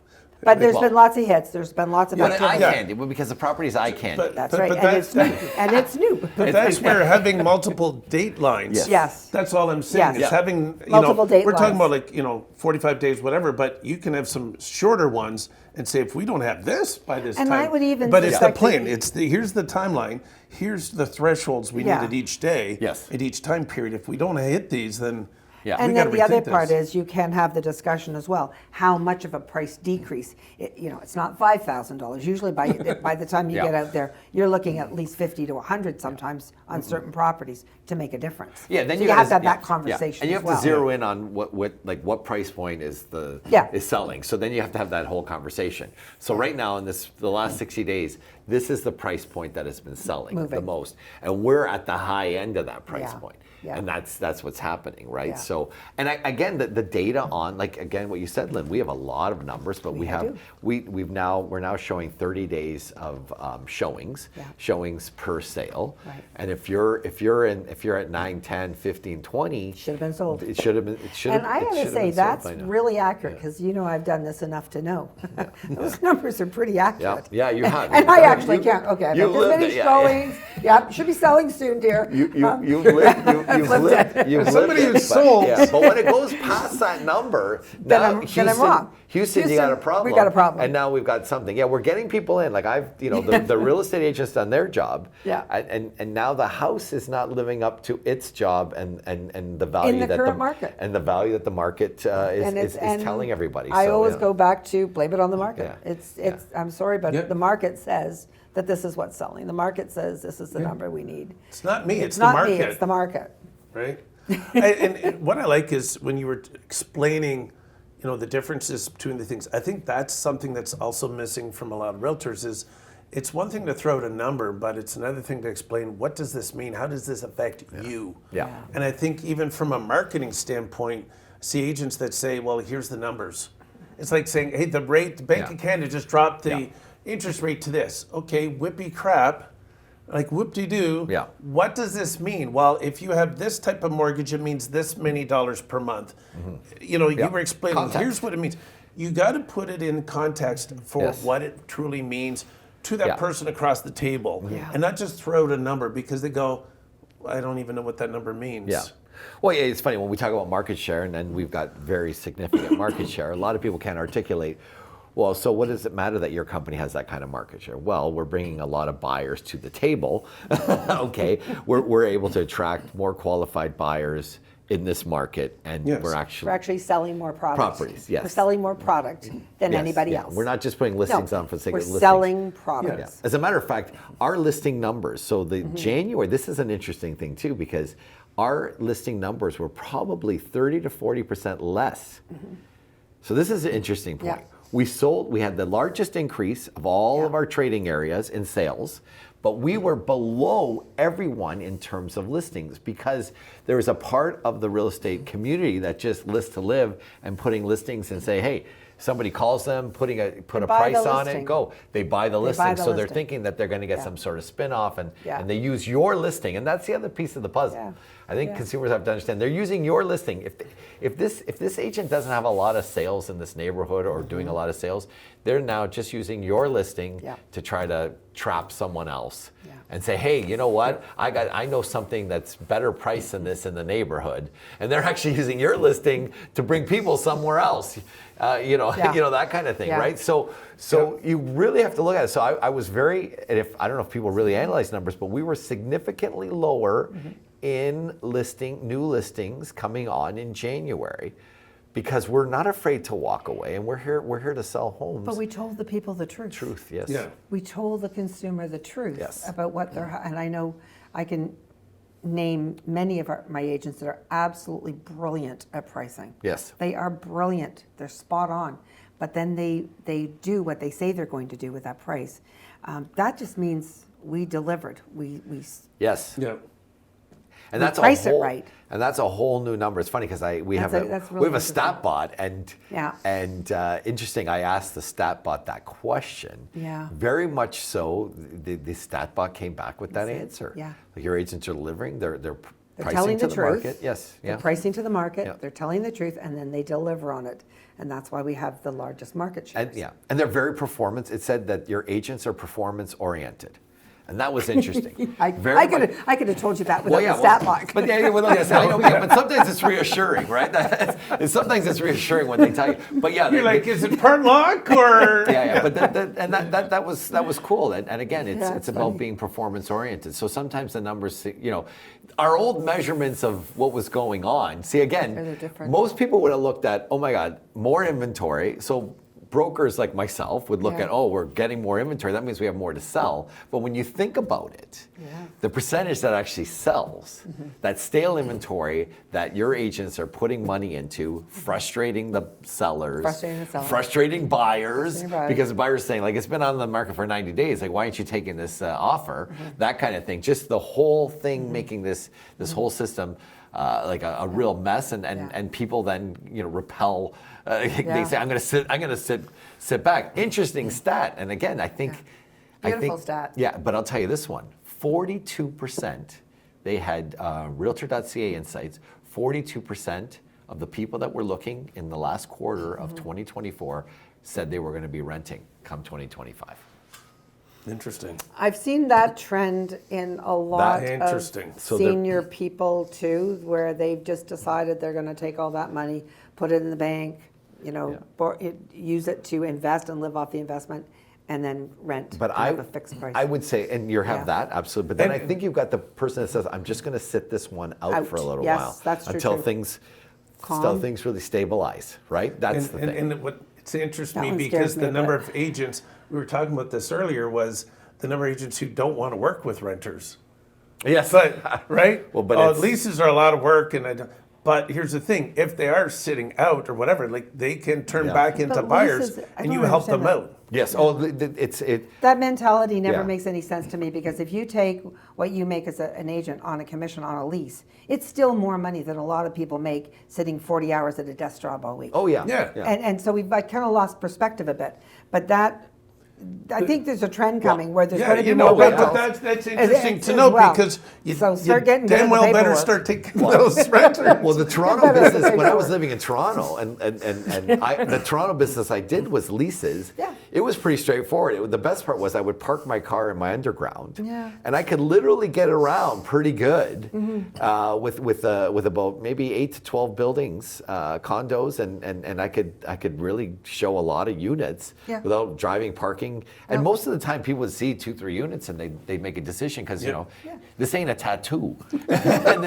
C: But there's
B: Well,
C: been lots of hits. There's been lots of
B: But eye
C: activity.
B: candy, well, because the property's eye candy.
C: That's right, and it's new. And it's new.
A: But that's where having multiple date lines.
B: Yes.
C: Yes.
A: That's all I'm saying.
C: Yes.
A: Is having
C: Multiple date
A: we're talking
C: lines.
A: about 45 days, whatever. But you can have some shorter ones and say if we don't have this by this
C: And
A: time.
C: I would even
A: But it's the
C: suspect
A: plan.
C: that-
A: It's here's the timeline. Here's the thresholds we
C: Yeah.
A: need at each day.
B: Yes.
A: At each time period. If we don't hit these, then
B: Yeah.
A: we
C: And
A: gotta
C: then the other
A: rethink
C: part
A: this.
C: is you can have the discussion as well. How much of a price decrease? It's not $5,000. Usually by the time you
B: Yeah.
C: get out there, you're looking at least 50 to 100 sometimes on certain properties to make a difference.
B: Yeah, then
C: So
B: you
C: have
B: gotta-
C: to have that
B: yeah,
C: conversation
B: and you
C: as
B: have
C: well.
B: to zero in on what price point is is selling. So then you have to have that whole conversation. So right now in the last 60 days, this is the price point that has been selling the
C: Moving.
B: most, and we're at the high end of that price
C: Yeah.
B: point.
C: Yeah.
B: And that's what's happening, right?
C: Yeah.
B: So, and again, the data on, like again, what you said, Lynn, we have a lot of numbers, but
C: do.
B: we're now showing 30 days of showings,
C: Yeah.
B: showings per sale,
C: Right.
B: and if you're at 9, 10, 15, 20,
C: Should have been sold.
B: it should have been. It should have.
C: And I
B: it
C: gotta
B: should have
C: say,
B: been sold
C: that's
B: by now.
C: really accurate, because I've done this enough to know. Those numbers are pretty
B: Yeah,
C: accurate.
B: yeah, you have.
C: And I actually can't, okay, I've
B: you
C: got this
B: lived
C: many
B: it, yeah,
C: showings. Yeah, should be selling soon, dear.
B: You've lived
A: Somebody
B: it,
A: who's
B: but-
A: sold.
B: Yeah, but when it goes past that number,
C: Then
B: now
C: I'm-
B: Houston,
C: then I'm wrong.
B: Houston, you got a problem.
C: we got a problem.
B: And now we've got something. Yeah, we're getting people in. Like the real estate agent's done their job.
C: Yeah.
B: And now the house is not living up to its job and the value
C: the
B: that
C: current market.
B: and the value that the market
C: And
B: is
C: and
B: telling everybody.
C: I
B: So,
C: always
B: yeah.
C: go back to blame it on the market.
B: Yeah.
C: It's. I'm sorry, but
A: Yep.
C: the market says that this is what's selling. The market says this is the number we need.
A: It's not me. It's the
C: not
A: market.
C: me. It's the market.
A: Right? and what I like is when you were explaining, the differences between the things. I think that's something that's also missing from a lot of realtors is it's one thing to throw out a number, but it's another thing to explain what does this mean? How does this affect you?
B: Yeah.
A: And I think even from a marketing standpoint, I see agents that say, well, here's the numbers. It's like saying, hey, the Bank of Canada just dropped the interest rate to this. Okay, whippy crap. Like whoop-de-doo.
B: Yeah.
A: What does this mean? Well, if you have this type of mortgage, it means this many dollars per month. You were explaining,
B: Context.
A: here's what it means. You got to put it in context for
B: Yes.
A: what it truly means to that
B: Yeah.
A: person across the table.
C: Yeah.
A: And not just throw out a number because they go, I don't even know what that number means.
B: Yeah. Well, yeah, it's funny when we talk about market share, and then we've got very significant market share. A lot of people can't articulate. Well, so what does it matter that your company has that kind of market share? Well, we're bringing a lot of buyers to the table. Okay, we're able to attract more qualified buyers in this market, and
A: Yes.
B: we're actually
C: We're actually selling more products.
B: Properties, yes.
C: We're selling more product than
B: Yes,
C: anybody
B: yeah.
C: else.
B: We're not just putting listings
C: No,
B: on for the sake
C: we're
B: of listings.
C: selling products.
B: Yeah. As a matter of fact, our listing numbers, so the January, this is an interesting thing too, because our listing numbers were probably 30 to 40% less. So this is an interesting point.
C: Yeah.
B: We had the largest increase of all of our trading areas in sales, but we were below everyone in terms of listings because there is a part of the real estate community that just lists to live and putting listings and say, hey, somebody calls them, put a
C: buy the
B: price on it,
C: listing.
B: go. They buy the listing,
C: buy the
B: so they're
C: listing.
B: thinking that they're going to get
C: Yeah.
B: some sort of spin-off, and
C: Yeah.
B: they use your listing, and that's the other piece of the puzzle.
C: Yeah.
B: I think
C: Yeah.
B: consumers have to understand they're using your listing. If this agent doesn't have a lot of sales in this neighborhood or doing a lot of sales, they're now just using your listing
C: Yeah.
B: to try to trap someone else.
C: Yeah.
B: And say, hey, you know what? I know something that's better price than this in the neighborhood, and they're actually using your listing to bring people somewhere else.
C: Yeah.
B: That kind of thing,
C: Yeah.
B: right? So you really have to look at it. So I was very, and I don't know if people really analyze numbers, but we were significantly lower in new listings coming on in January, because we're not afraid to walk away, and we're here to sell homes.
C: But we told the people the truth.
B: Truth, yes.
A: Yeah.
C: We told the consumer the truth
B: Yes.
C: about what they're, and I know I can name many of my agents that are absolutely brilliant at pricing.
B: Yes.
C: They are brilliant. They're spot on. But then they do what they say they're going to do with that price. That just means we delivered. We
B: Yes.
A: Yeah.
B: And
C: We
B: that's
C: price
B: a
C: it
B: whole,
C: right.
B: And that's a whole new number. It's funny because we have
C: that's
B: a
C: really
B: stat bot, and
C: Yeah.
B: interesting. I asked the stat bot that question.
C: Yeah.
B: Very much so. The stat bot came back with that
C: That's it.
B: answer.
C: Yeah.
B: Like your agents are delivering. They're
C: They're
B: Pricing
C: telling
B: to
C: the
B: the
C: truth.
B: market, yes,
C: They're
B: yeah.
C: pricing to the market.
B: Yeah.
C: They're telling the truth, and then they deliver on it. And that's why we have the largest market shares.
B: And, and they're very performance. It said that your agents are performance oriented. And that was interesting.
C: I could have told you that without the stat block.
B: But yes, I know, but sometimes it's reassuring, right? Sometimes it's reassuring when they tell you. But yeah,
A: You're like, is it part luck or?
B: yeah. But that was cool. And again, it's about
C: funny.
B: being performance oriented. So sometimes the numbers, our old measurements of what was going on. See, again,
C: They're different.
B: most people would have looked at, oh my God, more inventory. So brokers like myself would look
C: Yeah.
B: at, oh, we're getting more inventory. That means we have more to sell. But when you think about it, the percentage that actually sells, that stale inventory that your agents are putting money into, frustrating the sellers, frustrating buyers, because the buyer's saying, like, it's been on the market for 90 days. Like, why aren't you taking this offer? That kind of thing. Just the whole thing making this whole system like a real mess, and people then repel. They say, I'm going to sit back. Interesting stat, and again, I think
C: Beautiful stat.
B: Yeah, but I'll tell you this one: 42%. They had Realtor.ca insights. 42% of the people that were looking in the last quarter of 2024 said they were going to be renting come 2025.
A: Interesting.
C: I've seen that trend in a lot of senior people too, where they've just decided they're going to take all that money, put it in the bank, use it to invest and live off the investment, and then rent.
B: But
C: have a fixed price.
B: I would say, and you have that absolutely. But then I think you've got the person that says, "I'm just going to sit this one out for a little while
C: that's true,
B: until
C: too.
B: things really stabilize." Right? That's the thing.
A: And what interests me, because the number of agents, we were talking about this earlier, was the number of agents who don't want to work with renters.
B: Yes.
A: But right.
B: Well, but
A: leases are a lot of work, and but here's the thing: if they are sitting out or whatever, like, they can turn back into buyers, and you help them out.
B: Yes.
C: That mentality never makes any sense to me, because if you take what you make as an agent on a commission on a lease, it's still more money than a lot of people make sitting 40 hours at a desk job all week.
B: Oh yeah.
A: Yeah.
C: And so we've kind of lost perspective a bit. But I think there's a trend coming where there's going to be more rentals.
A: But that's interesting to know, because you
C: start getting
A: damn well better
C: paperwork.
A: start taking those renters.
B: Well, the Toronto business, when I was living in Toronto, and the Toronto business I did was leases.
C: Yeah.
B: It was pretty straightforward. The best part was I would park my car in my underground,
C: Yeah.
B: and I could literally get around pretty good with about maybe 8 to 12 buildings, condos, and I could really show a lot of units without driving, parking. And most of the time people would see 2-3 units and they'd make a decision, because this ain't a tattoo. And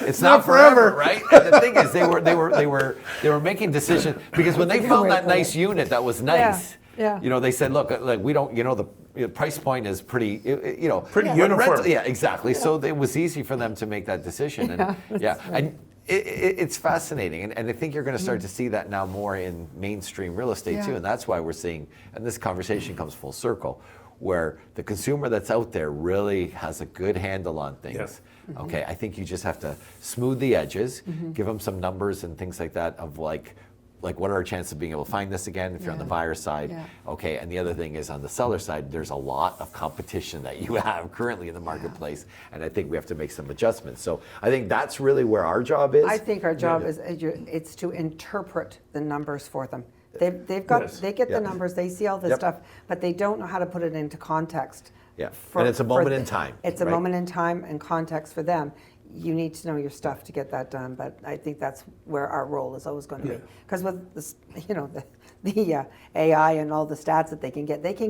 B: it's not forever, right? And the thing is, they were making decisions, because when they found that nice unit that was nice, they said, look, like, we don't, the price point is pretty,
A: pretty uniform.
B: Exactly. So it was easy for them to make that decision. And and it's fascinating, and I think you're going to start to see that now more in mainstream real estate too, and that's why we're seeing, and this conversation comes full circle, where the consumer that's out there really has a good handle on things.
A: Yes.
B: Okay, I think you just have to smooth the edges, give them some numbers and things like that of like what are our chances of being able to find this again if you're on the buyer side? Okay, and the other thing is, on the seller side, there's a lot of competition that you have currently in the marketplace, and I think we have to make some adjustments. So I think that's really where our job is.
C: I think our job is it's to interpret the numbers for them. They get the numbers, they see all this stuff, but they don't know how to put it into context.
B: Yeah, and it's a moment in time.
C: It's a moment in time and context for them. You need to know your stuff to get that done, but I think that's where our role is always going to be. Because with this, the AI and all the stats that they can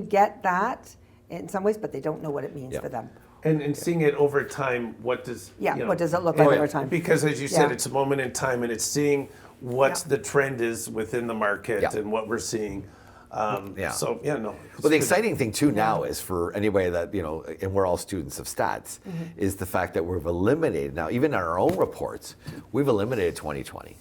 C: get that in some ways, but they don't know what it means for them.
A: And seeing it over time, what does
C: what does it look like over time?
A: Because as you said, it's a moment in time, and it's seeing what the trend is within the market and what we're seeing. So
B: Well, the exciting thing too now is, for anybody that and we're all students of stats, is the fact that we've eliminated now, even in our own reports, we've eliminated 2020,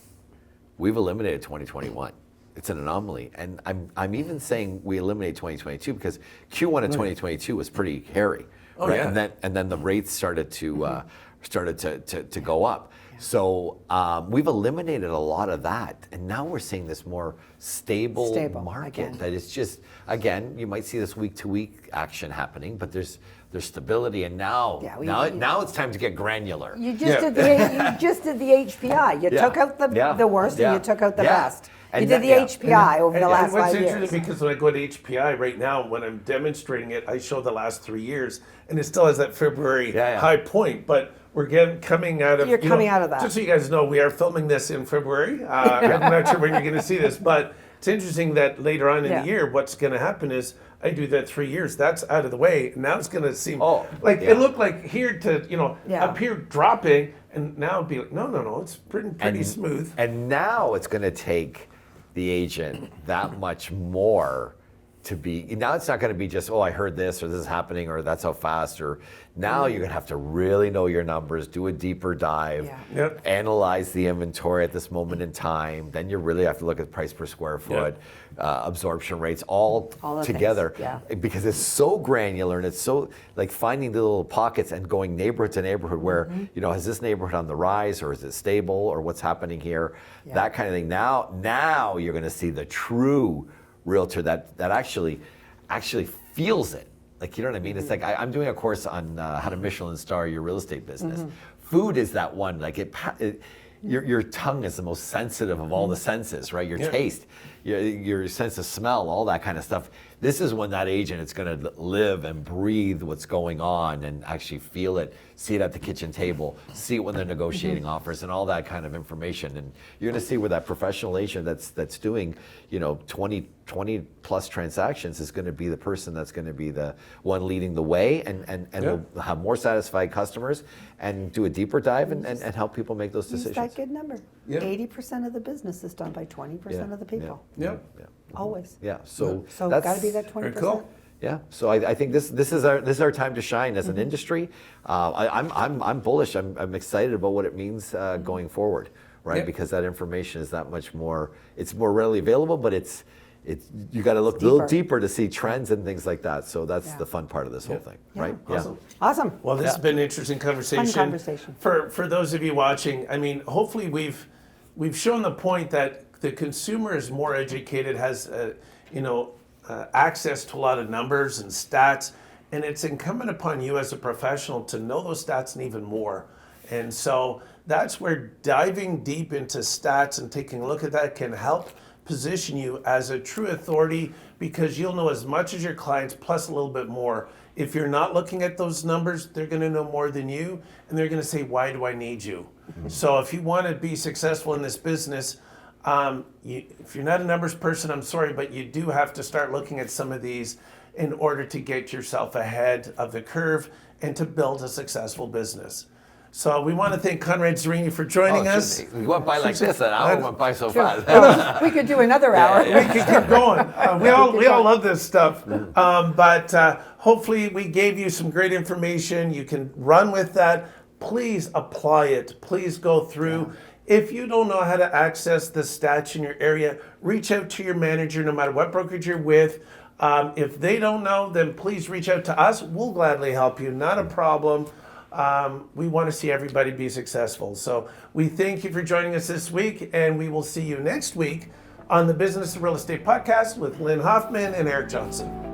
B: we've eliminated 2021. It's an anomaly, and I'm even saying we eliminated 2022 because Q1 of 2022 was pretty hairy, right? And then the rates started to go up. So we've eliminated a lot of that, and now we're seeing this more stable market that is just, again, you might see this week-to-week action happening, but there's there's stability, and now it's time to get granular.
C: You just did the HPI. You took out the worst and you took out the best. You did the HPI over the last 5 years.
A: What's interesting, because when I go to HPI right now, when I'm demonstrating it, I show the last 3 years, and it still has that February high point. But we're coming out of.
C: You're coming out of that.
A: Just so you guys know, we are filming this in February. I'm not sure when you're going to see this, but it's interesting that later on in the year, what's going to happen is I do that 3 years. That's out of the way. Now it's going to seem it looked like here to up here dropping, and now it'd be like no, it's pretty smooth.
B: And now it's going to take the agent that much more to be. Now it's not going to be just I heard this or this is happening or that's how fast. Or now you're going to have to really know your numbers, do a deeper dive, analyze the inventory at this moment in time. Then you really have to look at price per square foot, absorption rates, all together, because it's so granular and it's so like finding the little pockets and going neighborhood to neighborhood where is this neighborhood on the rise or is it stable or what's happening here, that kind of thing. Now you're going to see the true realtor that actually feels it. Like, you know what I mean? It's like I'm doing a course on how to Michelin star your real estate business. Food is that one. Like your tongue is the most sensitive of all the senses, right? Your taste, your sense of smell, all that kind of stuff. This is when that agent is going to live and breathe what's going on and actually feel it, see it at the kitchen table, see it when they're negotiating offers and all that kind of information. And you're going to see where that professional agent that's doing 20 plus transactions is going to be the person that's going to be the one leading the way and will have more satisfied customers and do a deeper dive and help people make those decisions.
C: Use that good number. 80% of the business is done by 20% of the people. Always.
B: Yeah. So
C: that's got to be that 20%.
A: Very cool.
B: Yeah, so I think this is our time to shine as an industry. I'm bullish. I'm excited about what it means going forward, right? Because that information is that much more. It's more readily available, but it's you got to look a little deeper to see trends and things like that. So that's the fun part of this whole thing, right?
C: Awesome.
A: Well, this has been an interesting conversation.
C: Fun conversation.
A: For those of you watching, I mean, hopefully we've shown the point that the consumer is more educated, has access to a lot of numbers and stats, and it's incumbent upon you as a professional to know those stats and even more. And so that's where diving deep into stats and taking a look at that can help position you as a true authority, because you'll know as much as your clients plus a little bit more. If you're not looking at those numbers, they're going to know more than you, and they're going to say, why do I need you? So if you want to be successful in this business, if you're not a numbers person, I'm sorry, but you do have to start looking at some of these in order to get yourself ahead of the curve and to build a successful business. So we want to thank Conrad Zurini for joining us.
B: We went by like this, an hour went by so fast.
C: We could do another hour.
A: We could keep going. We all love this stuff. But hopefully we gave you some great information. You can run with that. Please apply it. Please go through. If you don't know how to access the stats in your area, reach out to your manager, no matter what brokerage you're with. If they don't know, then please reach out to us. We'll gladly help you. Not a problem. We want to see everybody be successful. So we thank you for joining us this week, and we will see you next week on the Business of Real Estate podcast with Lynn Hoffmann and Eric Johnson.